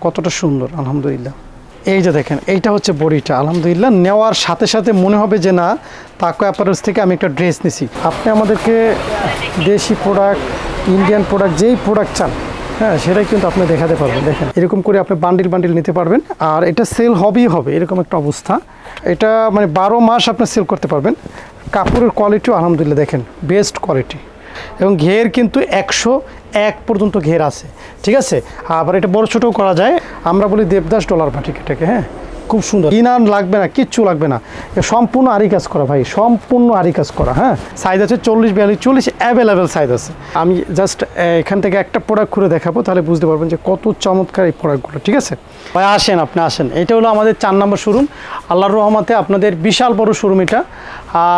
কতটা সুন্দর আলহামদুলিল্লাহ। এই যে দেখেন এইটা হচ্ছে বডিটা আলহামদুলিল্লাহ, নেওয়ার সাথে সাথে মনে হবে যে না তাকওয়া অ্যাপারেলস থেকে আমি একটা ড্রেস নিছি। আপনি আমাদেরকে দেশি প্রোডাক্ট, ইন্ডিয়ান প্রোডাক্ট, যেই প্রোডাক্ট চান হ্যাঁ সেটাই কিন্তু আপনি দেখাতে পারবেন। দেখেন এরকম করে আপনি বান্ডিল নিতে পারবেন, আর এটা সেল হবেই হবে এরকম একটা অবস্থা। এটা মানে 12 মাস আপনি সেল করতে পারবেন। কাপড়ের কোয়ালিটিও আলহামদুলিল্লাহ দেখেন বেস্ট কোয়ালিটি, এবং ঘের কিন্তু 101 পর্যন্ত ঘের আছে, ঠিক আছে। আবার এটা বড় ছোটও করা যায়, আমরা বলি দেবদাস ডলার বাটিক এটাকে। হ্যাঁ খুব সুন্দর, ইনার লাগবে না, কিচ্ছু লাগবে না, সম্পূর্ণ আরি কাজ করা ভাই, সম্পূর্ণ আরি কাজ করা। হ্যাঁ সাইজ আছে 40, 42, 40 অ্যাভেলেবেল সাইজ আছে। আমি জাস্ট এখান থেকে একটা প্রোডাক্ট খুলে দেখাবো, তাহলে বুঝতে পারবেন যে কত চমৎকার এই প্রোডাক্টগুলো, ঠিক আছে ভাই। আসেন আপনি আসেন, এটা হলো আমাদের 4 নম্বর শোরুম। আল্লাহর রহমতে আপনাদের বিশাল বড় শোরুম এটা,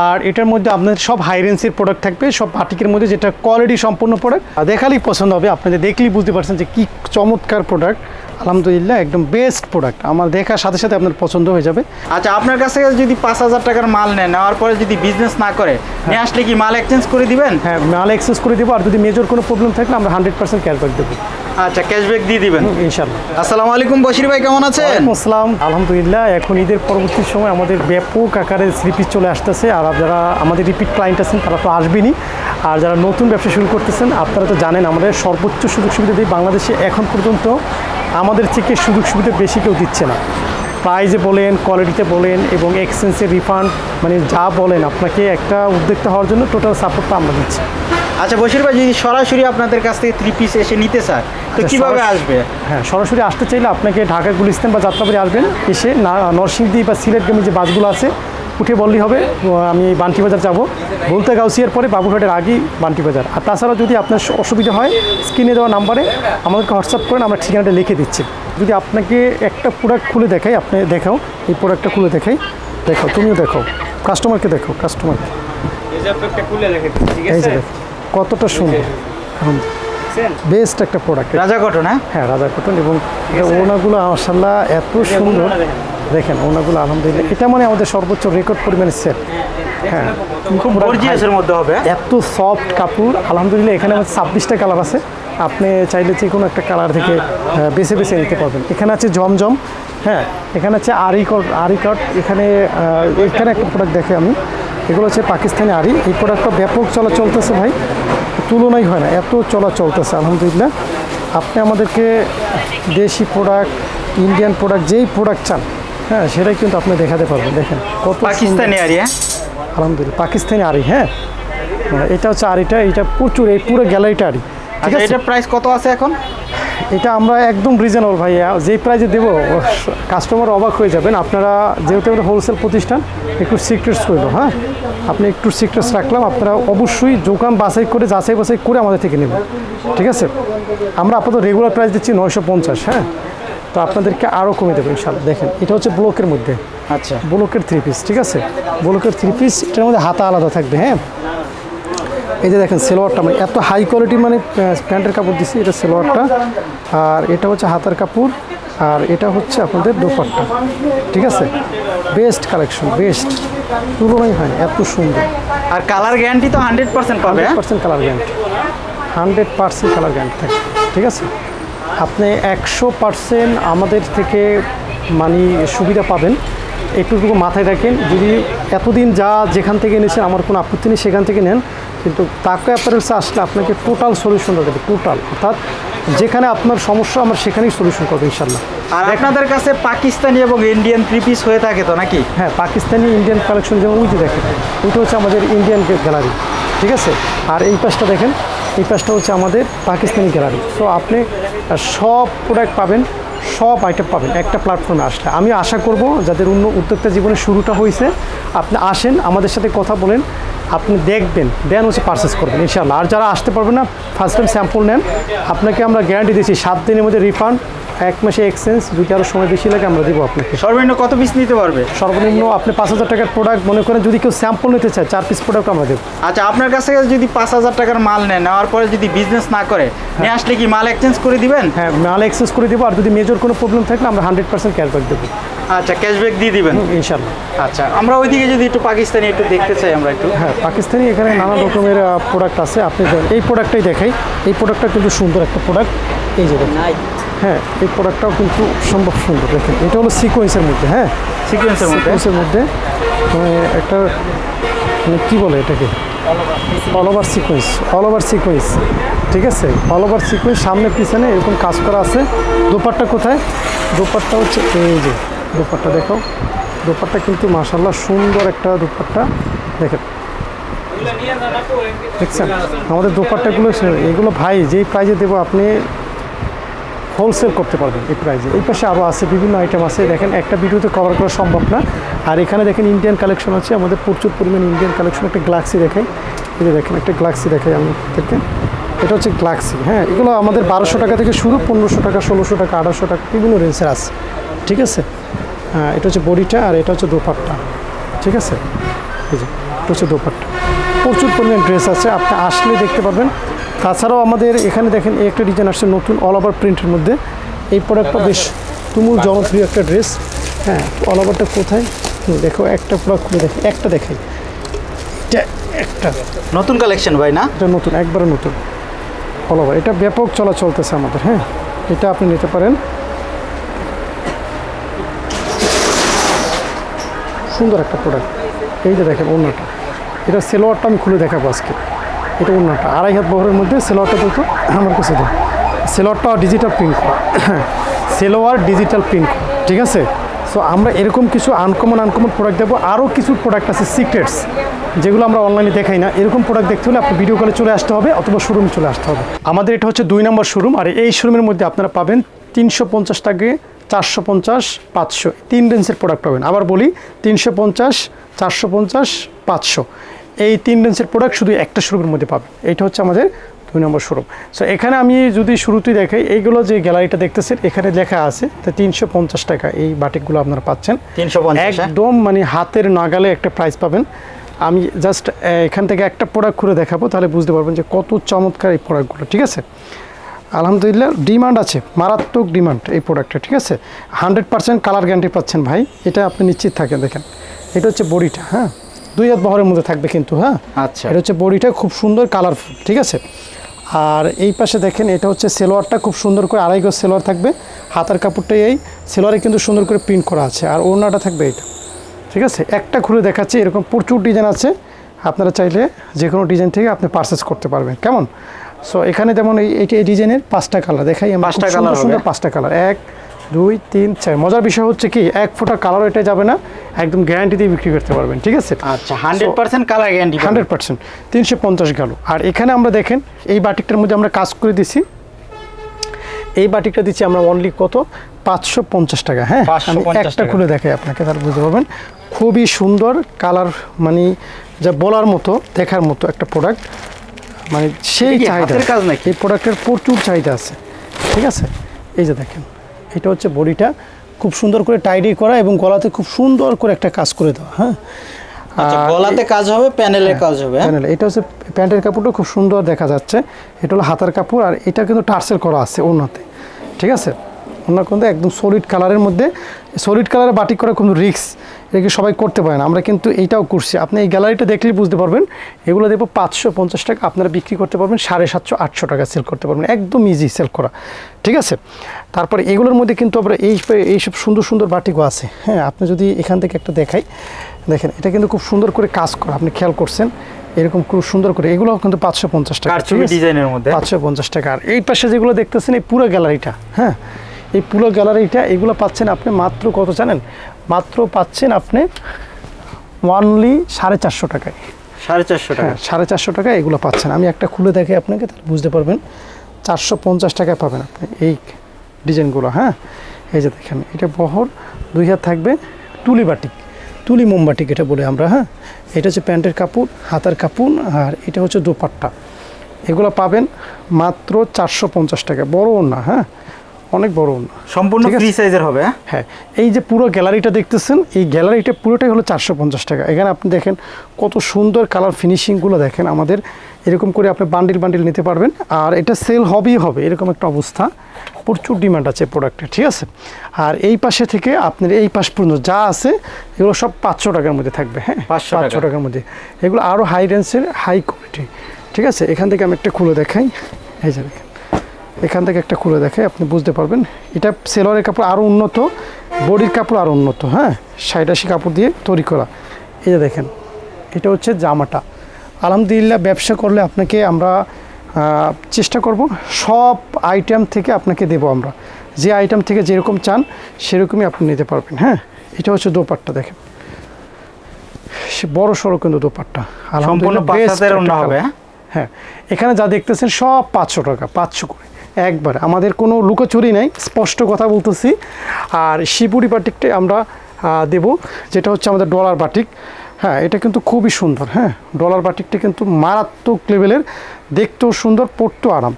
আর এটার মধ্যে আপনাদের সব হাই রেঞ্জের প্রোডাক্ট থাকবে, সব বাটিকের মধ্যে, যেটা কোয়ালিটি সম্পূর্ণ প্রোডাক্ট। দেখালেই পছন্দ হবে, আপনাদের দেখলেই বুঝতে পারছেন যে কি চমৎকার প্রোডাক্ট। আলহামদুলিল্লাহ একদম বেস্ট প্রোডাক্ট, আমার দেখার সাথে সাথে আপনার পছন্দ হয়ে যাবে। আচ্ছা আপনার কাছ থেকে যদি 5000 টাকার মাল নেওয়ার পরে যদি বিজনেস না করে নিয়ে আসলে কি মাল এক্সচেঞ্জ করে দিবেন? হ্যাঁ মাল এক্সচেঞ্জ করে দেবো, আর যদি মেজর কোনো প্রবলেম থাকলে আমরা 100% ক্যাশব্যাক দেবো। আচ্ছা ক্যাশব্যাক দিয়ে দিবেন ইনশাআল্লাহ। আসসালামু আলাইকুম বশির ভাই, কেমন আছেন? ওয়ালাইকুম আসসালাম। আলহামদুলিল্লাহ এখন ঈদের পরবর্তী সময় আমাদের ব্যাপক আকারে রিপিট চলে আসতেছে, আর যারা আমাদের রিপিট ক্লায়েন্ট আছেন তারা তো আসবেনই, আর যারা নতুন ব্যবসা শুরু করতেছেন আপনারা তো জানেন আমাদের সর্বোচ্চ সুযোগ সুবিধা দিয়ে বাংলাদেশে এখন পর্যন্ত আমাদের থেকে সুযোগ সুবিধা বেশি কেউ দিচ্ছে না। প্রাইজে বলেন, কোয়ালিটিতে বলেন, এবং এক্সচেঞ্জের রিফান্ড, মানে যা বলেন, আপনাকে একটা উদ্যোক্তা হওয়ার জন্য টোটাল সাপোর্টটা আমরা দিচ্ছি। আচ্ছা বশির ভাই, যদি সরাসরি আপনাদের কাছ থেকে 3 পিস এসে নিতে চায় তো কিভাবে আসবে? হ্যাঁ সরাসরি আসতে চাইলে আপনাকে ঢাকা গুলিস্তান বা যাত্রাবাড়ি আসবেন, এসে নরসিংদী বা সিলেটগামী যে বাসগুলো আছে উঠে বললেই হবে আমি বান্টি বাজার যাবো, বলতে গাউসিয়ার পরে বাবুঘাটের আগেই বান্টি বাজার। আর তাছাড়া যদি আপনার অসুবিধা হয় স্ক্রিনে দেওয়া নাম্বারে আমাদেরকে হোয়াটসঅ্যাপ করেন, আমরা ঠিকানাটা লিখে দিচ্ছি। যদি আপনাকে একটা প্রোডাক্ট খুলে দেখাই, আপনি দেখাও এই প্রোডাক্টটা খুলে দেখাই, দেখাও তুমিও দেখাও, কাস্টমারকে দেখাও, কাস্টমারকে এই যে কতটা সুন্দর বেস্ট একটা প্রোডাক্ট, রাজা কটন। হ্যাঁ রাজা কটন, এবং ওনাগুলো মাশাআল্লাহ এত সুন্দর দেখেন ওনাগুলো আলহামদুলিল্লাহ, এটা মানে আমাদের সর্বোচ্চ রেকর্ড পরিমাণে সেট। হ্যাঁ খুব গর্জিয়াসের মধ্যে হবে, এত সফট কাপড় আলহামদুলিল্লাহ। এখানে আমাদের 26টা কালার আছে, আপনি চাইলে যে কোনো একটা কালার থেকে বেছে বেছে নিতে পারবেন। এখানে আছে জমজম, হ্যাঁ এখানে আছে আরি কাট, এখানে একটা প্রোডাক্ট দেখে আমি, এগুলো হচ্ছে পাকিস্তানি আরি। এই প্রোডাক্টটা ব্যাপক চলা চলতেছে ভাই, তুলনাই হয় না, এত চলা চলতেছে আলহামদুলিল্লাহ। আপনি আমাদেরকে দেশি প্রোডাক্ট, ইন্ডিয়ান প্রোডাক্ট, যেই প্রোডাক্ট চান হ্যাঁ সেটাই কিন্তু আপনি দেখাতে পারবেন। দেখেন কত পাকিস্তানি আরি, আলহামদুলিল্লাহ পাকিস্তানি আরি। হ্যাঁ এটা হচ্ছে আরিটা, এটা প্রচুর, এই পুরো গ্যালারিটা আরি। আচ্ছা এটার প্রাইস কত আছে এখন? এটা আমরা একদম রিজনেবল ভাইয়া, যেই প্রাইসে দেবো কাস্টমার অবাক হয়ে যাবেন। আপনারা যেহেতু একটা হোলসেল প্রতিষ্ঠান, একটু সিক্রেটস করলো, হ্যাঁ আপনি একটু সিক্রেটস রাখলাম, আপনারা অবশ্যই দোকান যাচাই করে আমাদের থেকে নেবেন, ঠিক আছে। আমরা আপাতত রেগুলার প্রাইস দিচ্ছি 950, হ্যাঁ তো আপনাদেরকে আরও কমে দেবো ইনশাআল্লাহ। দেখেন এটা হচ্ছে ব্লকের মধ্যে, আচ্ছা ব্লকের 3 পিস, ঠিক আছে, ব্লকের 3 পিস, এটার মধ্যে হাতা আলাদা থাকবে। হ্যাঁ এই যে দেখেন সেলোয়ারটা, মানে এত হাই কোয়ালিটি, মানে প্যান্টের কাপড় দিচ্ছি, এটা সেলোয়ারটা, আর এটা হচ্ছে হাতার কাপড়, আর এটা হচ্ছে আপনাদের দোপাট্টা, ঠিক আছে। বেস্ট কালেকশন, বেস্ট, তুলনাই হয় এত সুন্দর। আর কালার গ্যারান্টি তো 100% পাবে, 100% কালার গ্যারান্টি, 100% কালার গ্যারান্টি থাকে, ঠিক আছে। আপনি 100% আমাদের থেকে মানে সুবিধা পাবেন, একটুটুকু মাথায় রাখেন। যদি এতদিন যেখান থেকে এনেছেন আমার কোনো আপত্তি নেই, সেখান থেকে নেন, কিন্তু তাকওয়া অ্যাপারেলসে আসলে আপনাকে টোটাল সলিউশনটা দেবে, টোটাল, অর্থাৎ যেখানে আপনার সমস্যা আমরা সেখানেই সলিউশন করবো ইনশাআল্লাহ। আর আপনাদের কাছে পাকিস্তানি এবং ইন্ডিয়ান 3 পিস হয়ে থাকে তো নাকি? হ্যাঁ পাকিস্তানি ইন্ডিয়ান কালেকশন, যেমন ওই যে দেখেন ওইটা হচ্ছে আমাদের ইন্ডিয়ান গ্যালারি, ঠিক আছে। আর এই পাশটা দেখেন, এই পাশটা হচ্ছে আমাদের পাকিস্তানি গ্যালারি। সো আপনি সব প্রোডাক্ট পাবেন, সব আইটেম পাবেন একটা প্ল্যাটফর্মে আসলে। আমি আশা করব যাদের উদ্যোক্তা জীবনের শুরুটা হয়েছে, আপনি আসেন আমাদের সাথে কথা বলেন, আপনি দেখবেন, দেন হচ্ছে পারচেস করবেন ইনশাআল্লাহ। আর যারা আসতে পারবেন না, ফার্স্ট টাইম স্যাম্পল নেন, আপনাকে আমরা গ্যারান্টি দিচ্ছি 7 দিনের মধ্যে রিফান্ড, 1 মাসে এক্সচেঞ্জ, যদি আরও সময় বেশি লাগে আমরা দেবো আপনাকে। সর্বনিম্ন কত পিস নিতে পারবে? সর্বনিম্ন আপনি 5000 টাকার প্রোডাক্ট মনে করেন, যদি কেউ স্যাম্পল নিতে চায় 4 পিস প্রোডাক্ট আমরা দেবো। আচ্ছা আপনার কাছ থেকে যদি 5000 টাকার মাল নেওয়ার পরে যদি বিজনেস না করে নিয়ে আসলে কি মাল এক্সচেঞ্জ করে দিবেন? হ্যাঁ মাল এক্সচেঞ্জ করে দেবো, আর যদি মেজর কোনো প্রবলেম থাকলে আমরা 100% ক্যাশব্যাক দেবো। আচ্ছা ক্যাশব্যাক দিয়ে দিবেন ইনশাআল্লাহ। আচ্ছা আমরা ওইদিকে যদি একটু পাকিস্তানি একটু দেখতে চাই আমরা একটু। হ্যাঁ পাকিস্তানি এখানে নানা রকমের প্রোডাক্ট আছে, আপনি এই প্রোডাক্টটাই দেখাই। এই প্রোডাক্টটা কিন্তু সুন্দর একটা প্রোডাক্ট, এই যে দেখেন হ্যাঁ এই প্রোডাক্টটাও কিন্তু সম্ভব সুন্দর। দেখেন এটা হলো সিকোয়েন্সের মধ্যে, হ্যাঁ সিকোয়েন্সের মধ্যে একটা মানে কী বলে এটাকে অল ওভার সিকোয়েন্স, ঠিক আছে, অল ওভার সিকোয়েন্স সামনে পিছনে এরকম কাজ করা আছে। দোপাট্টা কোথায়? দোপাট্টা হচ্ছে এই যে দোপাট্টা, দেখো দোপাট্টা কিন্তু মাশাআল্লাহ সুন্দর একটা দোপাট্টা। দেখেন দেখছেন আমাদের দোপাট্টাগুলো, এগুলো ভাই যেই প্রাইজে দেবো আপনি হোলসেল করতে পারবেন এই প্রাইজে। এই পাশে আরও আছে বিভিন্ন আইটেম আছে, দেখেন একটা ভিডিওতে কভার করা সম্ভব না। আর এখানে দেখেন ইন্ডিয়ান কালেকশন আছে আমাদের, প্রচুর পরিমাণে ইন্ডিয়ান কালেকশন। একটা গ্লাক্সি দেখাই, এই যে দেখেন একটা গ্লাক্সি দেখাই আমি আপনাদেরকে, এটা হচ্ছে গ্লাক্সি। হ্যাঁ এগুলো আমাদের 1200 টাকা থেকে শুরু, 1500 টাকা, 1600 টাকা, 1800 টাকা বিভিন্ন রেঞ্জের আছে, ঠিক আছে। হ্যাঁ এটা হচ্ছে বডিটা আর এটা হচ্ছে দোপাট্টা, ঠিক আছে। এই যে এটা হচ্ছে দোপাট্টা, প্রচুর পরিমাণ ড্রেস আছে, আপনি আসলে দেখতে পারবেন। তাছাড়াও আমাদের এখানে দেখেন এই একটা ডিজাইন আসছে নতুন অল ওভার প্রিন্টের মধ্যে। এই প্রোডাক্টটা বেশ তুমুল জনপ্রিয় একটা ড্রেস। হ্যাঁ অল ওভারটা কোথায় দেখো, একটা প্রোডাক্ট খুলে দেখো, একটা দেখাই, এটা একটা নতুন কালেকশন ভাই না? এটা নতুন, একবারে নতুন অল ওভার, এটা ব্যাপক চলা চলতেছে আমাদের। হ্যাঁ এটা আপনি নিতে পারেন, সুন্দর একটা প্রোডাক্ট। এই যে দেখেন ওড়নাটা, এটা সেলোয়ারটা আমি খুলে দেখাবো আজকে। এটা ওড়নাটা 2.5 হাত বহরের মধ্যে, সেলোয়ারটা দেখো আমার কাছে দেখ, সেলোয়ারটা ডিজিটাল প্রিন্ট করা, সেলোয়ার ডিজিটাল প্রিন্ট করা, ঠিক আছে। সো আমরা এরকম কিছু আনকমন প্রোডাক্ট দেবো। আরও কিছু প্রোডাক্ট আছে সিক্রেটস, যেগুলো আমরা অনলাইনে দেখাই না। এরকম প্রোডাক্ট দেখতে হলে আপনি ভিডিও কলে চলে আসতে হবে অথবা শোরুমে চলে আসতে হবে। আমাদের এটা হচ্ছে 2 নম্বর শোরুম, আর এই শোরুমের মধ্যে আপনারা পাবেন 350 টাকা, 450, 500 3 রেঞ্জের প্রোডাক্ট পাবেন। আবার বলি 350, 450, 500 এই 3 রেঞ্জের প্রোডাক্ট শুধু একটা শোরুমের মধ্যে পাবেন। এইটা হচ্ছে আমাদের 2 নম্বর শোরুম। সো এখানে আমি যদি শুরুতেই দেখাই, এইগুলো যে গ্যালারিটা দেখতেছেন এখানে লেখা আছে, তো 350 টাকা এই বাটিকগুলো আপনারা পাচ্ছেন 350, একদম মানে হাতের নাগালে একটা প্রাইস পাবেন। আমি জাস্ট এখান থেকে একটা প্রোডাক্ট খুলে দেখাবো, তাহলে বুঝতে পারবেন যে কত চমৎকার এই প্রোডাক্টগুলো, ঠিক আছে। আলহামদুলিল্লাহ ডিমান্ড আছে, মারাত্মক ডিমান্ড এই প্রোডাক্টটা, ঠিক আছে। 100% কালার গ্যারান্টি পাচ্ছেন ভাই, এটা আপনি নিশ্চিত থাকেন। দেখেন এটা হচ্ছে বডিটা, হ্যাঁ 2 হাত বহরের মধ্যে থাকবে কিন্তু, হ্যাঁ আচ্ছা এটা হচ্ছে বডিটা খুব সুন্দর কালারফুল, ঠিক আছে। আর এই পাশে দেখেন এটা হচ্ছে সেলোয়ারটা খুব সুন্দর করে 2.5 গজ সেলোয়ার থাকবে, হাতার কাপড়টাই এই সেলোয়ারে কিন্তু সুন্দর করে প্রিন্ট করা আছে, আর ওড়নাটা থাকবে এটা, ঠিক আছে। একটা খুলে দেখাচ্ছি, এরকম প্রচুর ডিজাইন আছে, আপনারা চাইলে যে কোনো ডিজাইন থেকে আপনি পারচেস করতে পারবেন, কেমন। সো এখানে যেমন এই ডিজাইনের 5টা কালার দেখাই, 5টা কালার, সুন্দর 5টা কালার, 1 2 3 4। মজার বিষয় হচ্ছে কি 1 ফোঁটা কালার এটা যাবে না, একদম গ্যারান্টি দিয়ে বিক্রি করতে পারবেন, ঠিক আছে। আচ্ছা 100% কালার গ্যারান্টি, 100%। 350 গেল। আর এখানে আমরা দেখেন এই বাটিকটার মধ্যে আমরা কাজ করে দিছি, এই বাটিকটা দিচ্ছি আমরা অনলি কত, 550 টাকা। হ্যাঁ আমি একটা খুলে দেখাই আপনাকে, তাহলে বুঝতে পারবেন। খুবই সুন্দর কালার, মানে যা বলার মতো, দেখার মতো একটা প্রোডাক্ট, মানে সেই চাহিদা কাজ নাকি এই প্রোডাক্টের প্রচুর চাহিদা আছে, ঠিক আছে। এই যে দেখেন এটা হচ্ছে বডিটা খুব সুন্দর করে টাইডি করা এবং গলাতে খুব সুন্দর করে একটা কাজ করে দেওয়া। হ্যাঁ আচ্ছা গলাতে কাজ হবে, প্যানেলের কাজ হবে, প্যানেল। এটা হচ্ছে প্যান্টের কাপড়টা খুব সুন্দর দেখা যাচ্ছে, এটা হলো হাতার কাপড়, আর এটা কিন্তু টার্সেল করা আছে ওড়নাতে, ঠিক আছে। ওড়না কিন্তু একদম সলিড কালারের মধ্যে, সলিড কালারে বাটিক করা কিন্তু রিস্ক, এটাকে সবাই করতে পারে না, আমরা কিন্তু এইটাও করছি। আপনি এই গ্যালারিটা দেখলেই বুঝতে পারবেন, এগুলো দেখবো 550 টাকা, আপনারা বিক্রি করতে পারবেন 750, 800 টাকা সেল করতে পারবেন, একদম ইজি সেল করা, ঠিক আছে। তারপরে এগুলোর মধ্যে কিন্তু আমরা এইসব সুন্দর সুন্দর বাটিকও আছে। হ্যাঁ আপনি যদি এখান থেকে একটা দেখাই, দেখেন এটা কিন্তু খুব সুন্দর করে কাজ করা, আপনি খেয়াল করছেন এরকম খুব সুন্দর করে, এগুলো কিন্তু 550 টাকা ডিজাইনের মধ্যে 550 টাকা। আর এই পাশে যেগুলো দেখতেছেন এই পুরো গ্যালারিটা, হ্যাঁ এই পুরো গ্যালারিটা এগুলো পাচ্ছেন আপনি মাত্র কত জানেন, মাত্র পাচ্ছেন আপনি অনলি 450 টাকায়, 450 টাকা, 450 টাকা এগুলো পাচ্ছেন। আমি একটা খুলে দেখাই আপনাকে, তাহলে বুঝতে পারবেন। 450 টাকায় পাবেন আপনি এই ডিজাইনগুলো। হ্যাঁ এই যে দেখেন এটা বহর 2 হাত থাকবে, তুলি বাটিক, তুলি মোমবাটিক এটা বলে আমরা। হ্যাঁ এটা হচ্ছে প্যান্টের কাপড়, হাতার কাপড়, আর এটা হচ্ছে দোপাট্টা। এগুলো পাবেন মাত্র 450 টাকা, বড় না, হ্যাঁ অনেক বড় না, সম্পূর্ণ ফ্রি সাইজের হবে। হ্যাঁ এই যে পুরো গ্যালারিটা দেখতেছেন, এই গ্যালারিটা পুরোটাই হলো 450 টাকা। এখানে আপনি দেখেন কত সুন্দর কালার ফিনিশিংগুলো দেখেন আমাদের, এরকম করে আপনি বান্ডিল বান্ডিল নিতে পারবেন, আর এটা সেল হবেই হবে এরকম একটা অবস্থা, প্রচুর ডিমান্ড আছে প্রোডাক্টের, ঠিক আছে। আর এই পাশে থেকে আপনার এই পাশ পর্যন্ত যা আছে এগুলো সব 500 টাকার মধ্যে থাকবে। হ্যাঁ 500 টাকার মধ্যে, এগুলো আরও হাই রেঞ্জের হাই কোয়ালিটি, ঠিক আছে। এখান থেকে আমি একটা খুলে দেখাই, এই যে দেখেন এখান থেকে একটা খুলে দেখে আপনি বুঝতে পারবেন। এটা সেলোয়ারের কাপড় আরও উন্নত, বডির কাপড় আরও উন্নত, হ্যাঁ 60-80 কাপড় দিয়ে তৈরি করা। এই যে দেখেন এটা হচ্ছে জামাটা। আলহামদুলিল্লাহ ব্যবসা করলে আপনাকে আমরা চেষ্টা করব সব আইটেম থেকে আপনাকে দেবো আমরা, যে আইটেম থেকে যেরকম চান সেরকমই আপনি নিতে পারবেন। হ্যাঁ এটা হচ্ছে দোপাট্টা, দেখেন বড় সড়ো কিন্তু দোপাট্টা আলহামদুলিল্লাহ হবে। হ্যাঁ এখানে যা দেখতেছেন সব 500 টাকা, 500 করে একবার, আমাদের কোনো লুকোচুরি নাই, স্পষ্ট কথা বলতেছি। আর শিবুরি বাটিকটা আমরা দেব, যেটা হচ্ছে আমাদের ডলার বাটিক। হ্যাঁ এটা কিন্তু খুবই সুন্দর, হ্যাঁ ডলার বাটিকটা কিন্তু মারাত্মক লেভেলের, দেখতেও সুন্দর, পরতেও আরাম।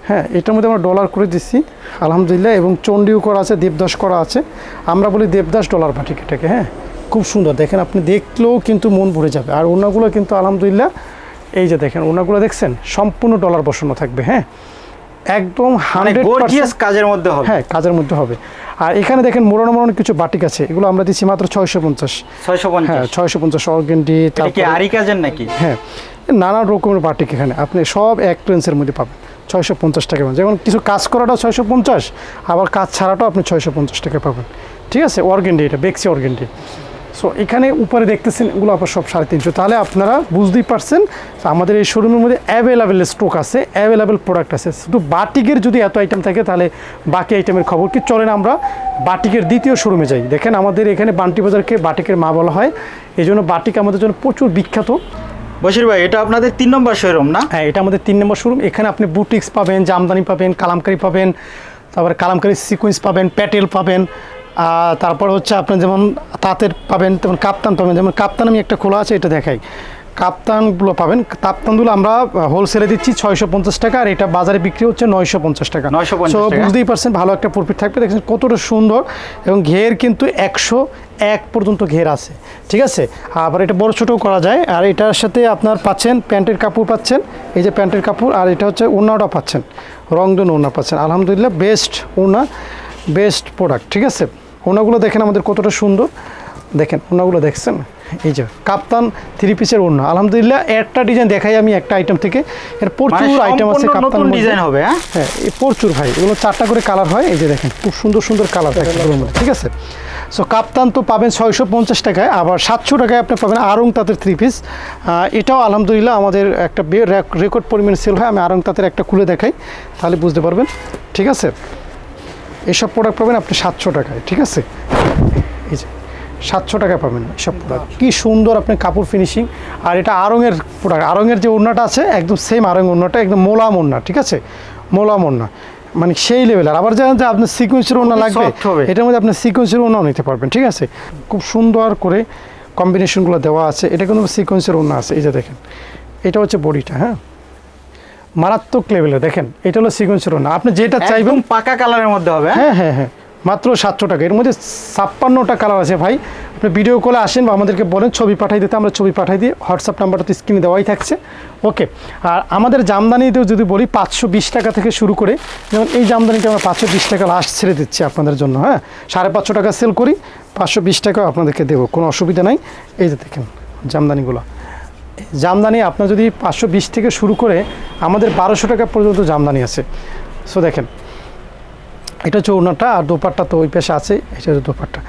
হ্যাঁ এটার মধ্যে আমরা ডলার করে দিচ্ছি আলহামদুলিল্লাহ, এবং চণ্ডীও করা আছে, দেবদাস করা আছে। আমরা বলি দেবদাস ডলার বাটিক এটাকে। হ্যাঁ খুব সুন্দর, দেখেন আপনি দেখলেও কিন্তু মন ভরে যাবে। আর ওনাগুলো কিন্তু আলহামদুলিল্লাহ এই যে দেখেন ওনাগুলো দেখছেন সম্পূর্ণ ডলার বসানো থাকবে। হ্যাঁ একদম 100% কাজের মধ্যে হবে। হ্যাঁ কাজের মধ্যে হবে। আর এখানে দেখেন মোড়ানো মোড়ানো কিছু বাটিক আছে, এগুলো আমরা দিচ্ছি মাত্র 650। হ্যাঁ 650 অর্গেন্ডি। তারপরে আরি কাজের নাকি? হ্যাঁ নানা রকমের বাটিক এখানে আপনি সব এক রেঞ্জের মধ্যে পাবেন 650 টাকা। যেমন কিছু কাজ করাটাও 650, আবার কাজ ছাড়াটাও আপনি 650 টাকা পাবেন। ঠিক আছে অর্গেন্ডি, এটা বেক্সি অর্গেন্ডি। সো এখানে উপরে দেখতেছেন এগুলো আবার সব 350। তাহলে আপনারা বুঝতেই পারছেন আমাদের এই শোরুমের মধ্যে অ্যাভেলেবেল স্টক আছে, অ্যাভেলেবেল প্রোডাক্ট আছে। শুধু বাটিকের যদি এত আইটেম থাকে তাহলে বাকি আইটেমের খবর কি, চলেন আমরা বাটিকের দ্বিতীয় শোরুমে যাই। দেখেন আমাদের এখানে বান্টি বাজারকে বাটিকের মা বলা হয়, এই জন্য বাটিক আমাদের জন্য প্রচুর বিখ্যাত। বশির ভাই এটা আপনাদের 3 নম্বর শোরুম না? হ্যাঁ এটা আমাদের 3 নম্বর শোরুম। এখানে আপনি বুটিক্স পাবেন, জামদানি পাবেন, কালামকারি পাবেন, তারপরে কালামকারি সিকোয়েন্স পাবেন, প্যাটেল পাবেন, তারপর হচ্ছে আপনার যেমন তাঁতের পাবেন, তেমন কাপ্তান পাবেন। যেমন কাপ্তান আমি একটা খোলা আছে, এটা দেখাই, কাপ্তানগুলো পাবেন। কাপ্তানগুলো আমরা হোলসেলে দিচ্ছি 650 টাকা, আর এটা বাজারে বিক্রি হচ্ছে 950 টাকা। সো বুঝতেই পারছেন ভালো একটা প্রফিট থাকবে। দেখছেন কতটা সুন্দর, এবং ঘের কিন্তু 101 পর্যন্ত ঘের আছে। ঠিক আছে, আবার এটা বড় ছোটও করা যায়। আর এটার সাথে আপনার পাচ্ছেন প্যান্টের কাপড় পাচ্ছেন, এই যে প্যান্টের কাপড়, আর এটা হচ্ছে ওড়নাটা পাচ্ছেন, রংধনু ওড়না পাচ্ছেন। আলহামদুলিল্লাহ বেস্ট ওড়না, বেস্ট প্রোডাক্ট। ঠিক আছে ওড়নাগুলো দেখেন আমাদের কতটা সুন্দর, দেখেন ওড়নাগুলো দেখছেন, এই যে কাপ্তান 3 পিসের ওড়না। আলহামদুলিল্লাহ একটা ডিজাইন দেখাই আমি একটা আইটেম থেকে, এর প্রচুর আইটেম আছে। কাপ্তান ডিজাইন হবে। হ্যাঁ প্রচুর ভাই, এগুলো 4টা করে কালার হয়, এই যে দেখেন খুব সুন্দর সুন্দর কালার থাকে এগুলোর মধ্যে। ঠিক আছে সো কাপ্তান তো পাবেন 650 টাকায়, আবার 700 টাকায় আপনি পাবেন আরং তাঁতের 3 পিস। এটাও আলহামদুলিল্লাহ আমাদের একটা রেকর্ড পরিমাণে সেল হয়। আমি আরং তাঁতের একটা খুলে দেখাই, তাহলে বুঝতে পারবেন। ঠিক আছে এসব প্রোডাক্ট পাবেন আপনি 700 টাকায়। ঠিক আছে এই যে 700 টাকায় পাবেন এসব প্রোডাক্ট। কী সুন্দর আপনি কাপড় ফিনিশিং। আর এটা আরঙের প্রোডাক্ট, আরঙের যে ওড়নাটা আছে একদম সেম আরং ওড়নাটা, একদম মোলাম ওড়না। ঠিক আছে মোলাম ওড়না মানে সেই লেভেলের। আবার জানেন যে আপনার সিকোয়েন্সের ওড়না লাগবে, এটার মধ্যে আপনি সিকোয়েন্সের ওড়নাও নিতে পারবেন। ঠিক আছে খুব সুন্দর করে কম্বিনেশনগুলো দেওয়া আছে। এটা কিন্তু সিকোয়েন্সের ওড়না আছে, এই যে দেখেন এটা হচ্ছে বডিটা। হ্যাঁ মারাত্মক লেভেলের, দেখেন এটা হলো সিকোয়েন্সের ওড়না, আপনি যেটা চাইবেন পাকা কালারের মধ্যে হবে। হ্যাঁ হ্যাঁ হ্যাঁ মাত্র 700 টাকা। এর মধ্যে 56টা কালার আছে ভাই। আপনি ভিডিও কলে আসেন বা আমাদেরকে বলেন ছবি পাঠাই দিতে, আমরা ছবি পাঠাই দিই। হোয়াটসঅ্যাপ নাম্বারটা তো স্ক্রিনে দেওয়াই থাকছে। ওকে আর আমাদের জামদানিতেও যদি বলি 520 টাকা থেকে শুরু করে, যেমন এই জামদানিটা আমরা 520 টাকা লাস্ট ছেড়ে দিচ্ছি আপনাদের জন্য। হ্যাঁ 550 টাকা সেল করি, 520 টাকাও আপনাদেরকে দেবো, কোনো অসুবিধা নাই। এই যে দেখেন জামদানিগুলো, জামদানি আপনার যদি 520 থেকে শুরু করে আমাদের 1200 টাকা পর্যন্ত জামদানি আছে। সো দেখেন এটা হচ্ছে ওড়নাটা, আর দোপাট্টা তো ওই পেশে আছে, এটা হচ্ছে দোপাট্টা।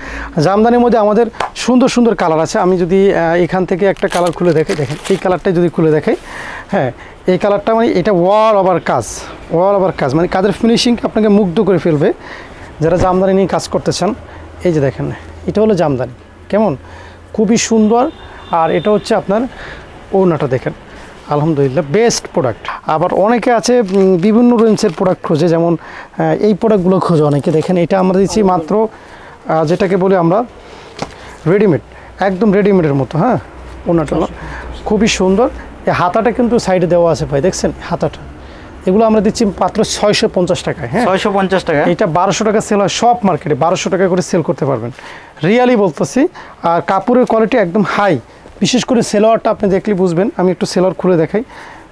জামদানির মধ্যে আমাদের সুন্দর সুন্দর কালার আছে। আমি যদি এখান থেকে একটা কালার খুলে দেখাই, দেখেন এই কালারটাই যদি খুলে দেখাই, হ্যাঁ এই কালারটা মানে এটা ওয়াল ওভার কাজ, ওয়াল ওভার কাজ, মানে কাজের ফিনিশিং আপনাকে মুগ্ধ করে ফেলবে যারা জামদানি নিয়ে কাজ করতেছেন। এই যে দেখেন এটা হলো জামদানি, কেমন খুবই সুন্দর। আর এটা হচ্ছে আপনার ওড়নাটা দেখেন, আলহামদুলিল্লাহ বেস্ট প্রোডাক্ট। আবার অনেকে আছে বিভিন্ন রেঞ্জের প্রোডাক্ট খোঁজে, যেমন এই প্রোডাক্টগুলো খোঁজে অনেকে। দেখেন এটা আমরা দিচ্ছি মাত্র যেটাকে বলি আমরা রেডিমেড, একদম রেডিমেডের মতো। হ্যাঁ ওনাটা খুবই সুন্দর। এই হাতাটা কিন্তু সাইডে দেওয়া আছে ভাই, দেখছেন হাতাটা, এগুলো আমরা দিচ্ছি মাত্র 650 টাকায়। হ্যাঁ 650 টাকা। এটা 1200 টাকা সেল হয় সব মার্কেটে, 1200 টাকা করে সেল করতে পারবেন, রিয়ালি বলতেছি। আর কাপড়ের কোয়ালিটি একদম হাই, বিশেষ করে সেলোয়ারটা আপনি দেখলে বুঝবেন। আমি একটু সেলোয়ার খুলে দেখাই,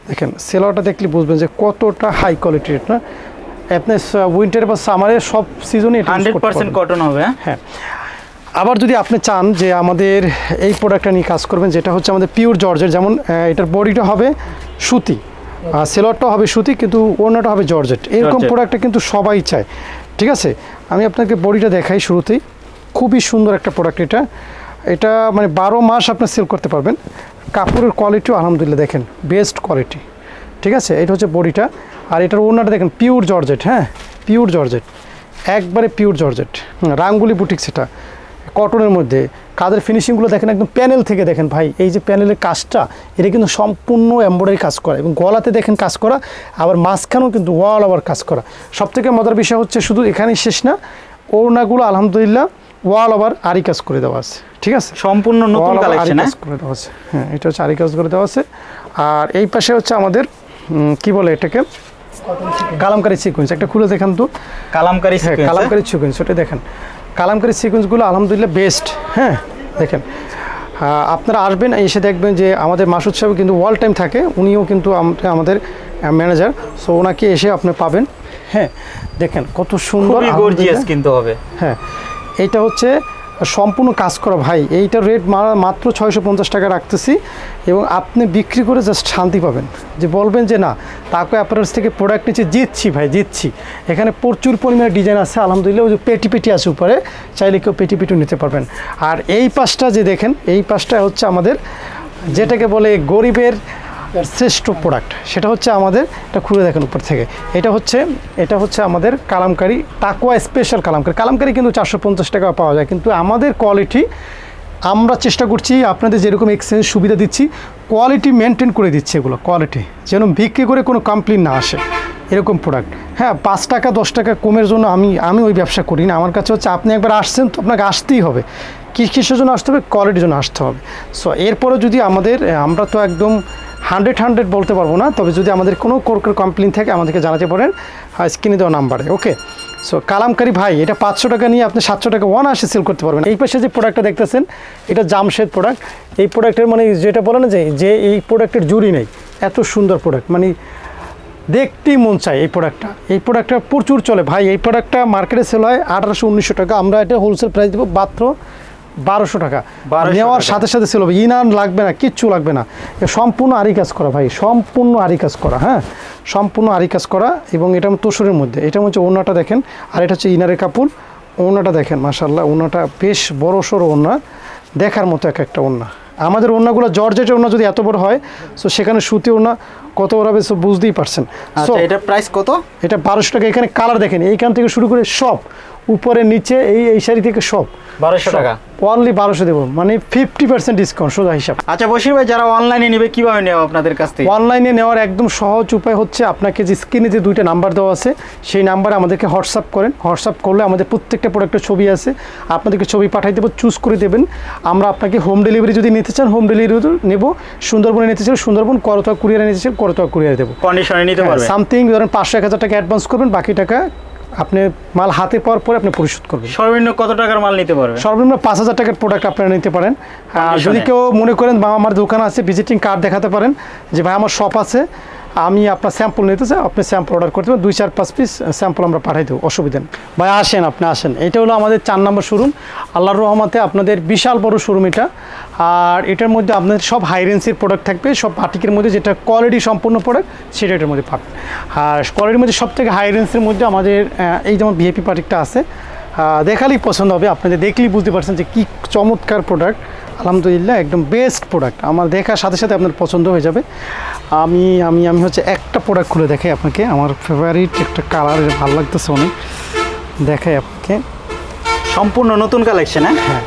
দেখেন সেলোয়ারটা দেখলে বুঝবেন যে কতটা হাই কোয়ালিটির। এটা আপনি উইন্টার বা সামারে সব সিজনে 100% কটন হবে। হ্যাঁ আবার যদি আপনি চান যে আমাদের এই প্রোডাক্টটা নিয়ে কাজ করবেন, যেটা হচ্ছে আমাদের পিওর জর্জের, যেমন এটার বডিটা হবে সুতি, সেলোয়ারটা হবে সুতি, কিন্তু ওড়নাটা হবে জর্জেট। এরকম জর্জেট। প্রোডাক্টটা কিন্তু সবাই চায়, ঠিক আছে। আমি আপনাকে বডিটা দেখাই শুরুতেই, খুবই সুন্দর একটা প্রোডাক্ট এটা। এটা মানে 12 মাস আপনি সেল করতে পারবেন। কাপড়ের কোয়ালিটিও আলহামদুলিল্লাহ দেখেন বেস্ট কোয়ালিটি, ঠিক আছে। এটা হচ্ছে বডিটা, আর এটার ওড়নাটা দেখেন পিওর জর্জেট, হ্যাঁ পিওর জর্জেট, একবারে পিওর জর্জেট। রাঙ্গুলি বুটিক্স, এটা কটনের মধ্যে। কাদের ফিনিশিংগুলো দেখেন একদম প্যানেল থেকে দেখেন ভাই, এই যে প্যানেলের কাজটা এটা কিন্তু সম্পূর্ণ এমব্রয়ডারি কাজ করা, এবং গলাতে দেখেন কাজ করা, আবার মাঝখানেও কিন্তু ওয়াল আবার কাজ করা। সবথেকে মজার বিষয় হচ্ছে শুধু এখানেই শেষ না, ওড়নাগুলো আলহামদুলিল্লাহ ওয়াল আবার আরি কাজ করে দেওয়া আছে, ঠিক আছে। সম্পূর্ণ নতুন ওয়াল আবার আরি কালেকশন, কাজ করে দেওয়া আছে, হ্যাঁ এটা হচ্ছে আরি কাজ করে দেওয়া আছে। আর এই পাশে হচ্ছে আমাদের কি বলে এটাকে, কালামকারী সিকোয়েন্স। একটা খুলে দেখেন তো, কালামকারী হ্যাঁ সিকোয়েন্স। কালামকারী সিকোয়েন্স, ওটা দেখেন কালামকারী সিকোয়েন্সগুলো আলহামদুলিল্লাহ বেস্ট, হ্যাঁ দেখেন। আপনারা আসবেন, এসে দেখবেন যে আমাদের মাসুদ সাহেব কিন্তু অল টাইম থাকে, উনিও কিন্তু আমাদের ম্যানেজার, সো ওনাকে এসে আপনি পাবেন। হ্যাঁ দেখেন কত সুন্দর, খুবই গর্জিয়াস কিন্তু হবে। হ্যাঁ এইটা হচ্ছে সম্পূর্ণ কাজ করা ভাই। এইটার রেট মাত্র 650 টাকা রাখতেছি, এবং আপনি বিক্রি করে জাস্ট শান্তি পাবেন, যে বলবেন যে না তাকে অ্যাপারেলস থেকে প্রোডাক্ট নিচ্ছে, জিতছি ভাই জিতছি। এখানে প্রচুর পরিমাণে ডিজাইন আছে আলহামদুলিল্লাহ, ওই যে পেটি পেটি আছে উপরে, চাইলে কেউ পেটি পেটিও নিতে পারবেন। আর এই পাশটা যে দেখেন, এই পাশটা হচ্ছে আমাদের যেটাকে বলে গরিবের শ্রেষ্ঠ প্রোডাক্ট, সেটা হচ্ছে আমাদের, এটা খুলে দেখেন উপর থেকে, এটা হচ্ছে আমাদের কালামকারী তাকওয়া স্পেশাল কালামকারী। কালামকারী কিন্তু 450 টাকা পাওয়া যায়, কিন্তু আমাদের কোয়ালিটি আমরা চেষ্টা করছি আপনাদের যেরকম এক্সচেঞ্জ সুবিধা দিচ্ছি, কোয়ালিটি মেনটেন করে দিচ্ছি, এগুলো কোয়ালিটি যেন বিক্রি করে কোনো কমপ্লেন না আসে, এরকম প্রোডাক্ট। হ্যাঁ 5 টাকা 10 টাকা কমের জন্য আমি ওই ব্যবসা করি না। আমার কাছে হচ্ছে আপনি একবার আসছেন তো আপনাকে আসতেই হবে, কিসের জন্য আসতে হবে, কোয়ালিটির জন্য আসতে হবে। সো এরপরে যদি আমরা তো একদম 100 বলতে পারবো না, তবে যদি আমাদের কোনো কমপ্লেন থাকে আমাদেরকে জানাতে পারেন স্ক্রিনে দেওয়া নাম্বারে, ওকে। সো কালামকারী ভাই, এটা 500 টাকা নিয়ে আপনি 700 টাকা অনায়াসে সেল করতে পারবেন। এই পাশে যে প্রোডাক্টটা দেখতেছেন, এটা জামশেদ প্রোডাক্ট। এই প্রোডাক্টের মানে যেটা বলে না যে এই প্রোডাক্টের জুড়ি নেই, এত সুন্দর প্রোডাক্ট, মানে দেখতেই মন চায়। এই প্রোডাক্টটা প্রচুর চলে ভাই। এই প্রোডাক্টটা মার্কেটে সেল হয় 1800-1900 টাকা, আমরা এটা হোলসেল প্রাইস দেবো মাত্র 1200 টাকা। নেওয়ার সাথে সাথে সেল হবে, ইনার লাগবে না, কিচ্ছু লাগবে না। সম্পূর্ণ আরি কাজ করা ভাই, সম্পূর্ণ আরি কাজ করা, হ্যাঁ সম্পূর্ণ আরি কাজ করা। এবং এটা তোষরের মধ্যে, এটা হচ্ছে ওড়নাটা দেখেন, আর এটা হচ্ছে ইনারের কাপড়। ওড়নাটা দেখেন মাশাআল্লাহ, ওড়নাটা বেশ বড় সড়ো ওড়না, দেখার মতো একটা ওড়না। আমাদের ওড়নাগুলো জর্জেটের ওড়না যদি এত বড় হয়, সো সেখানে সুতি ওড়না কত বড় হবে সো বুঝতেই পারছেন। আচ্ছা এটা প্রাইস কত? এটা 1200 টাকা। এখানে কালার দেখেন, এইখান থেকে শুরু করে সব উপরে নিচে এই শাড়ি থেকে সব 1200 টাকা, অনলি 1200 দেবো, মানে 50% ডিসকাউন্ট সোজা হিসাব। আচ্ছা বশির ভাই, যারা অনলাইনে নেবে কিভাবে নেওয়া আপনাদের কাছ থেকে? অনলাইনে নেওয়ার একদম সহজ উপায় হচ্ছে, আপনাকে যে স্ক্রিনে যে 2টা নাম্বার দেওয়া আছে, সেই নাম্বারে আমাদেরকে হোয়াটসঅ্যাপ করেন। হোয়াটসঅ্যাপ করলে আমাদের প্রত্যেকটা প্রোডাক্টের ছবি আছে, আপনাদেরকে ছবি পাঠিয়ে দেবো, চুজ করে দেবেন। আমরা আপনাকে হোম ডেলিভারি যদি নিতে চান হোম ডেলিভারি নেব, সুন্দরবনে নিতে চান সুন্দরবন, করতোয়া কুরিয়ারে নিতে চান করতোয়া কুরিয়ারে দেবো, কন্ডিশনে নিতে পারবেন। সামথিং ধরেন 500-1000 টাকা অ্যাডভান্স করবেন, বাকি টাকা আপনি মাল হাতে পাওয়ার পরে আপনি পরিশোধ করবেন। সর্বনিম্ন কত টাকার মাল নিতে পারবেন? সর্বনিম্ন 5000 টাকার প্রোডাক্ট আপনারা নিতে পারেন। আর যদি কেউ মনে করেন বা আমার দোকান আছে, ভিজিটিং কার্ড দেখাতে পারেন যে ভাই আমার শপ আছে, আমি আপনার স্যাম্পল নিতে চাই, আপনি স্যাম্পল অর্ডার করতে পারেন, 2-4-5 পিস স্যাম্পল আমরা পাঠাই দেবো, অসুবিধা নেই। ভাই আসেন, আপনি আসেন। এটা হলো আমাদের 4 নম্বর শোরুম, আল্লাহর রহমতে আপনাদের বিশাল বড় শোরুম এটা। আর এটার মধ্যে আপনাদের সব হাই রেঞ্জের প্রোডাক্ট থাকবে, সব বাটিকের মধ্যে যেটা কোয়ালিটি সম্পূর্ণ প্রোডাক্ট সেটা এটার মধ্যে পাবেন। আর কোয়ালিটির মধ্যে সব থেকে হাই রেঞ্জের মধ্যে আমাদের এই যেমন ভিআইপি বাটিকটা আছে, দেখালেই পছন্দ হবে, আপনাদের দেখলেই বুঝতে পারছেন যে কী চমৎকার প্রোডাক্ট। আলহামদুলিল্লাহ একদম বেস্ট প্রোডাক্ট, আমার দেখার সাথে সাথে আপনার পছন্দ হয়ে যাবে। আমি আমি আমি হচ্ছে একটা প্রোডাক্ট খুলে দেখাই আপনাকে, আমার ফেভারিট একটা কালার, ভালো লাগতেছে অনেক, দেখাই আপনাকে। সম্পূর্ণ নতুন কালেকশন। হ্যাঁ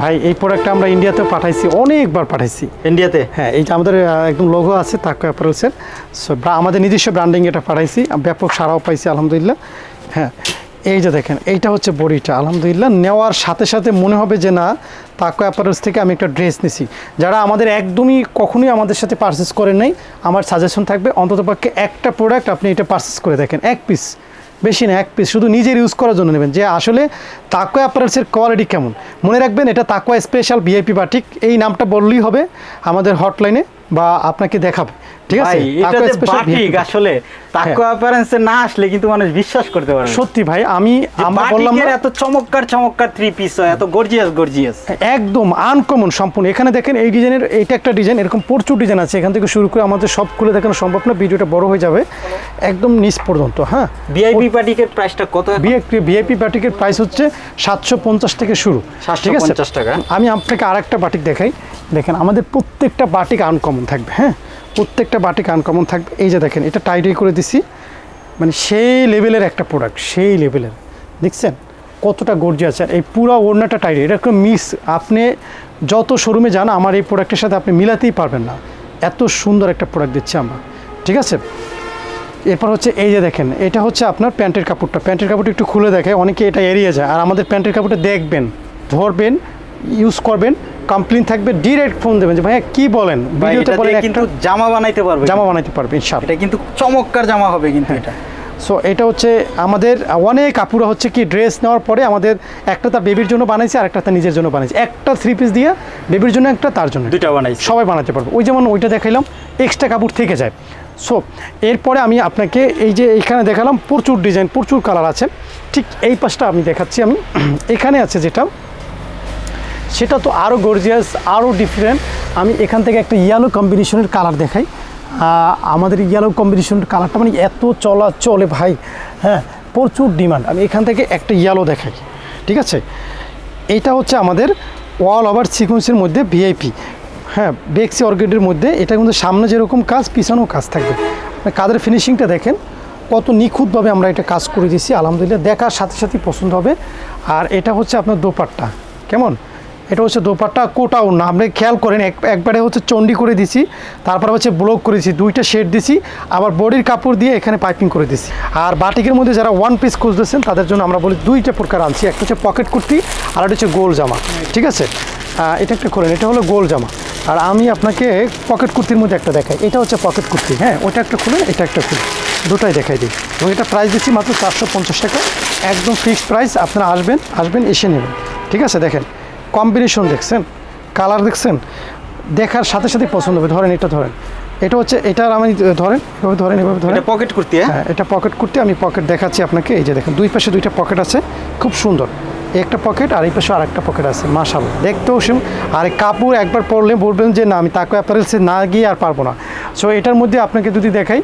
ভাই, এই প্রোডাক্টটা আমরা ইন্ডিয়াতেও পাঠাইছি, অনেকবার পাঠাইছি ইন্ডিয়াতে। হ্যাঁ এইটা আমাদের একদম লোগো আছে তাকওয়া অ্যাপারেলসের, সো আমাদের নিজস্ব ব্র্যান্ডিং এটা পাঠাইছি, ব্যাপক সাড়াও পাইছি আলহামদুলিল্লাহ। হ্যাঁ এই যে দেখেন, এইটা হচ্ছে বডিটা, আলহামদুলিল্লাহ নেওয়ার সাথে সাথে মনে হবে যে না তাকওয়া অ্যাপারেলস থেকে আমি একটা ড্রেস নিছি। যারা আমাদের একদমই কখনোই আমাদের সাথে পারচেস করেন নাই, আমার সাজেশন থাকবে অন্ততপক্ষে একটা প্রোডাক্ট আপনি এটা পারচেস করে দেখেন, 1 পিস, বেশি না 1 পিস, শুধু নিজের ইউজ করার জন্য নেবেন, যে আসলে তাকওয়া অ্যাপারেলসের কোয়ালিটি কেমন। মনে রাখবেন এটা তাকওয়া স্পেশাল ভিআইপি বাটিক, এই নামটা বললেই হবে আমাদের হটলাইনে, বা আপনাকে দেখাবে ঠিক আছে, ভাই এটা তাকওয়া যে স্পেশাল বাটিক আসলে তাকওয়া অ্যাপারেন্সে না আসলে কিন্তু মানুষ বিশ্বাস করতে পারে না। সত্যি ভাই, আমরা বললাম না বাটিকের এত চমৎকার চমৎকার থ্রি পিস হয়, এত গর্জিয়াস একদম আনকমন সম্পূর্ণ। এখানে দেখেন এই ডিজাইনের, এইটা একটা ডিজাইন, এরকম প্রচুর ডিজাইন আছে। এখান থেকে শুরু করে আমাদের সব খুলে দেখানো সম্ভব না, ভিডিওটা বড় হয়ে যাবে একদম নিচ পর্যন্ত। হ্যাঁ, ভিআইপি বাটিকের প্রাইসটা কত? ভিআইপি বাটিকের প্রাইস হচ্ছে 750 থেকে শুরু, ঠিক আছে? 750 টাকা। আমি আপনাকে আরেকটা বাটিক দেখাই। দেখেন আমাদের প্রত্যেকটা বাটিক আনকমন থাকবে। হ্যাঁ, প্রত্যেকটা বাটিক আনকমন থাকবে। এই যে দেখেন এটা টাইডাই করে দিছি, মানে সেই লেভেলের একটা প্রোডাক্ট, সেই লেভেলের। দেখছেন কতটা গর্জিয়াস। আর এই পুরো ওড়নাটা টাইডাই, এটা একটা মিস, আপনি যত শোরুমে যান আমার এই প্রোডাক্টের সাথে আপনি মিলাতেই পারবেন না, এত সুন্দর একটা প্রোডাক্ট দিচ্ছি আমরা, ঠিক আছে? এরপর হচ্ছে এই যে দেখেন এটা হচ্ছে আপনার প্যান্টের কাপড়টা। প্যান্টের কাপড়টা একটু খুলে দেখায়, অনেকে এটা এড়িয়ে যায়। আর আমাদের প্যান্টের কাপড়টা দেখবেন, ধরবেন, ইউজ করবেন, কমপ্লেন থাকবে, ডিরেক্ট ফোন দেবেন যে ভাইয়া কি বলেন, ভিডিওতে বলেন, কিন্তু জামা বানাইতে পারবে, জামা বানাইতে পারবে ইনশাআল্লাহ। এটা কিন্তু চমৎকার জামা হবে কিন্তু এটা। সো এটা হচ্ছে আমাদের অনেক আপুরা হচ্ছে কি ড্রেস নেওয়ার পরে আমাদের একটা তার বেবির জন্য বানাইছে আর একটা তার নিজের জন্য বানাইছে, একটা থ্রি পিস দিয়ে বেবির জন্য একটা তার জন্য, দুইটা বানাইছে, সবাই বানাতে পারবে। ওই যেমন ওইটা দেখাইলাম, এক্সট্রা কাপড় থেকে যায়। সো এরপরে আমি আপনাকে এই যে এইখানে দেখালাম প্রচুর ডিজাইন, প্রচুর কালার আছে। ঠিক এই পাশটা আমি দেখাচ্ছি। আমি এখানে আছে যেটা, সেটা তো আরও গর্জিয়াস, আরও ডিফারেন্ট। আমি এখান থেকে একটা ইয়েলো কম্বিনেশনের কালার দেখাই। আমাদের ইয়েলো কম্বিনেশনের কালারটা মানে এত চলে ভাই, হ্যাঁ, প্রচুর ডিমান্ড। আমি এখান থেকে একটা ইয়েলো দেখাই, ঠিক আছে? এইটা হচ্ছে আমাদের অল ওভার সিকোয়েন্সের মধ্যে ভিআইপি, হ্যাঁ, বেক্সি অর্কিডের মধ্যে। এটা কিন্তু সামনে যেরকম কাজ, পিছনেও কাজ থাকবে। কাদের ফিনিশিংটা দেখেন কত নিখুঁতভাবে আমরা এটা কাজ করে দিয়েছি, আলহামদুলিল্লাহ দেখার সাথে সাথেই পছন্দ হবে। আর এটা হচ্ছে আপনার দোপাট্টা, কেমন? এটা হচ্ছে দোপাট্টা, কোটাও না, আপনি খেয়াল করেন একবারে হচ্ছে চন্ডি করে দিছি, তারপর হচ্ছে ব্লক করেছি, দুইটা শেড দিছি, আবার বডির কাপড় দিয়ে এখানে পাইপিং করে দিছি। আর বাটিকের মধ্যে যারা ওয়ান পিস খুঁজতেছেন তাদের জন্য আমরা বলি দুইটা প্রকার আনছি, একটা হচ্ছে পকেট কুর্তি আর একটা হচ্ছে গোল জামা, ঠিক আছে? এটা একটা করেন, এটা হলো গোল জামা। আর আমি আপনাকে পকেট কুর্তির মধ্যে একটা দেখাই, এটা হচ্ছে পকেট কুর্তি। হ্যাঁ, ওটা একটা খুলে, এটা একটা খুলে, দুটাই দেখাই দিই। এবং এটা প্রাইস দিচ্ছি মাত্র 450 টাকা, একদম ফিক্সড প্রাইস। আপনারা আসবেন এসে নেবেন, ঠিক আছে? দেখেন কম্বিনেশন দেখছেন, কালার দেখছেন, দেখার সাথে সাথে পছন্দ হবে। ধরেন এটা ধরেন, এটা হচ্ছে এটার আমি ধরেন, এভাবে ধরেন, এভাবে ধরেন, এটা পকেট কুর্তি। হ্যাঁ, এটা পকেট কুর্তি। আমি পকেট দেখাচ্ছি আপনাকে। এই যে দেখেন দুই পাশে দুইটা পকেট আছে, খুব সুন্দর। একটা পকেট আর এই পাশে আরেকটা পকেট আছে, মাশাআল্লাহ দেখতেও সেম। আর কাপড় একবার পরলে বলবেন যে না আমি তাকওয়া অ্যাপারেলসে না গিয়ে আর পারবো না। সো এটার মধ্যে আপনাকে যদি দেখাই,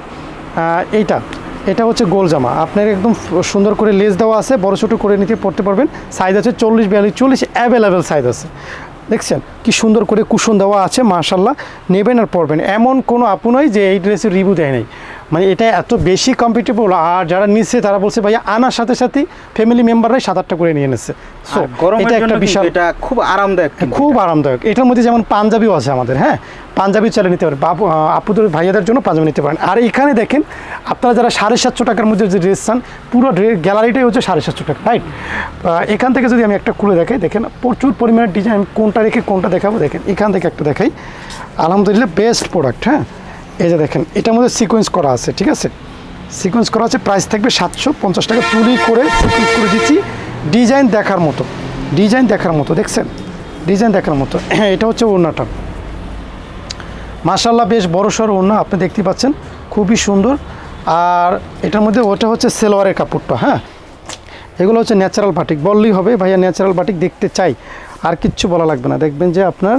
এটা হচ্ছে গোল জামা, আপনার একদম সুন্দর করে লেস দেওয়া আছে, বড় ছোটো করে নিতে পড়তে পারবেন। সাইজ আছে 40, 42, 40 অ্যাভেলেবেল সাইজ আছে। দেখছেন কি সুন্দর করে কুশন দেওয়া আছে, মাশাআল্লাহ নেবেন আর পরবেন। এমন কোনো আপু নয় যে এই ড্রেসের রিভিউ দেয় নাই, মানে এটা এত বেশি কমফর্টেবল। আর যারা নিচ্ছে তারা বলছে ভাইয়া আনার সাথে সাথে ফ্যামিলি মেম্বাররাই 7-8টা করে নিয়ে নিচ্ছে। সো এটা একটা বিশাল, এটা খুব আরামদায়ক, খুব আরামদায়ক। এটার মধ্যে যেমন পাঞ্জাবিও আছে আমাদের, হ্যাঁ, পাঞ্জাবি চালিয়ে নিতে পারেন, আপুদের ভাইয়াদের জন্য পাঞ্জাবি নিতে পারেন। আর এখানে দেখেন আপনারা যারা 750 টাকার মধ্যে যে ড্রেস চান, পুরো গ্যালারিটাই হচ্ছে 750 টাকা, রাইট? এখান থেকে যদি আমি একটা খুলে দেখাই, দেখেন প্রচুর পরিমাণের ডিজাইন, কোনটা রেখে কোনটা দেখাবো। দেখেন এখান থেকে একটা দেখাই, আলহামদুলিল্লাহ বেস্ট প্রোডাক্ট। হ্যাঁ, এই যে দেখেন এটার মধ্যে সিকোয়েন্স করা আছে, ঠিক আছে? সিকোয়েন্স করা আছে, প্রাইস থাকবে 750 টাকা। তুলি করে সিকোয়েন্স করে দিচ্ছি, ডিজাইন দেখার মতো, ডিজাইন দেখার মতো, দেখছেন ডিজাইন দেখার মতো। হ্যাঁ, এটা হচ্ছে ওড়নাটা, মাশাআল্লাহ বেশ বড়সড় ওড়না, আপনি দেখতে পাচ্ছেন, খুবই সুন্দর। আর এটার মধ্যে ওটা হচ্ছে সেলোয়ারের কাপড়টা। হ্যাঁ, এগুলো হচ্ছে ন্যাচারাল বাটিক, বললেই হবে ভাইয়া ন্যাচারাল বাটিক দেখতে চাই, আর কিচ্ছু বলা লাগবে না। দেখবেন যে আপনার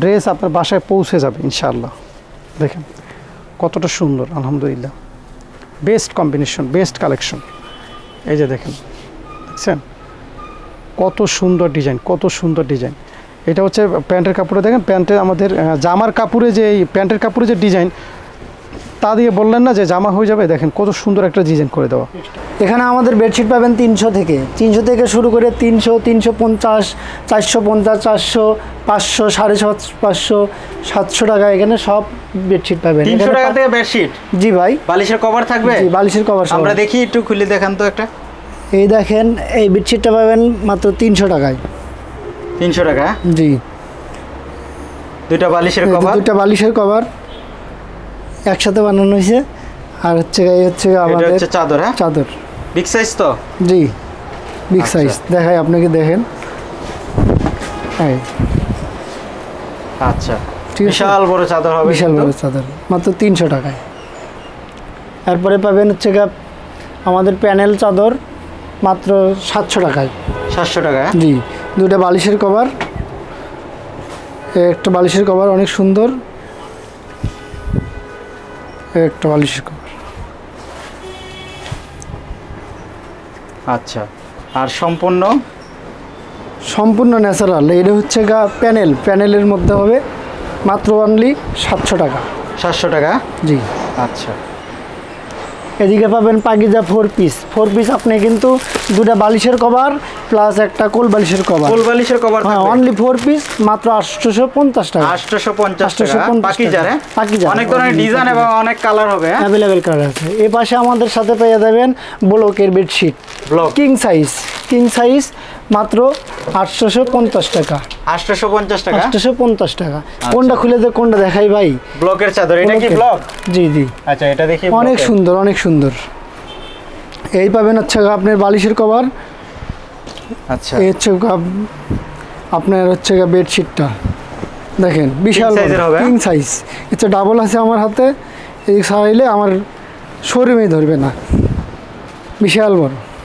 ড্রেস আপনার বাসায় পৌঁছে যাবে ইনশাআল্লাহ। দেখেন কতটা সুন্দর, আলহামদুলিল্লাহ বেস্ট কম্বিনেশন, বেস্ট কালেকশন। এই যে দেখেন, দেখছেন কত সুন্দর ডিজাইন, কত সুন্দর ডিজাইন। এটা হচ্ছে প্যান্টের কাপড়ে, দেখেন প্যান্টের আমাদের জামার কাপড়ে যে এই প্যান্টের কাপড়ে যে ডিজাইন, তা দিয়ে বললেন না যে জামা হয়ে যাবে। দেখেন কত সুন্দর একটা ডিজাইন করে দেওয়া। এখানে আমাদের বেডশিট পাবেন 300 থেকে শুরু করে 300, 350, 450, 400, 500, 550, 700 টাকা। এখানে সব বেডশিট পাবেন। 300 টাকা থেকে বেডশিট? জি ভাই। বালিশের কভার থাকবে? জি, বালিশের কভার। আমরা দেখি, একটু খুলে দেখান তো একটা। এই দেখেন, এই বেডশিটটা পাবেন মাত্র 300 টাকায়। 300 টাকা? জি। দুইটা বালিশের কভার, দুইটা বালিশের কভার একসাথে বানানো হয়েছে। আর হচ্ছে এই হচ্ছে আমাদের চাদর। হ্যাঁ, চাদর বিগ সাইজ তো? জি, বিগ সাইজ। দেখাই আপনাকে, দেখেন। আচ্ছা, ঠিক আছে বিশাল বড় চাদর হবে বিশাল কিন্তু। বড় চাদর মাত্র 300 টাকায়। তারপরে পাবেন হচ্ছে গা আমাদের প্যানেল চাদর মাত্র 700 টাকায়। 700 টাকা। জি, দুটো বালিশের কভার, একটা বালিশের কভার অনেক সুন্দর, একটা বালিশের কভার। আচ্ছা, আর সম্পূর্ণ সম্পূর্ণ ন্যাচারাল। এটা হচ্ছে গা প্যানেলের মধ্যে হবে মাত্র অনলি 700 টাকা। 700 টাকা। জি, আচ্ছা, এদিকে পাবেন পাকিজা 4 পিস আপনি কিন্তু দুটা বালিশের কভার প্লাস একটা কোল বালিশের কভার। ফুল বালিশের কভার হ্যাঁ, থাকবে। অনলি 4 পিস মাত্র 850 টাকা। 850 টাকা। 850 পাকিজার, হ্যাঁ? পাকিজা। অনেক ধরনের ডিজাইন এবং অনেক কালার হবে, হ্যাঁ? অ্যাভেলেবেল কালার আছে। এই পাশে আমাদের সাথে পেয়ে যাবেন ব্লকের বেডশিট, ব্লক কিং সাইজ মাত্র 850 টাকা। 850 টাকা। 850 টাকা। কোনটা খুলে কোনটা দেখাই ভাই? ব্লকের চাদর, এটা কি ব্লক? জি জি, আচ্ছা, এটা দেখি। অনেক ব্লকের। সুন্দর অনেক সুন্দর। এই পাবেন হচ্ছে আপনার বালিশের কভার, আচ্ছা, এই হচ্ছে আপনার হচ্ছে বেডশিটটা দেখেন বিশাল সাইজের হবে? King size. এটা ডাবল আছে আমার হাতে, এই সারাইলে আমার শোরুমেই ধরবে না, বিশাল বড়।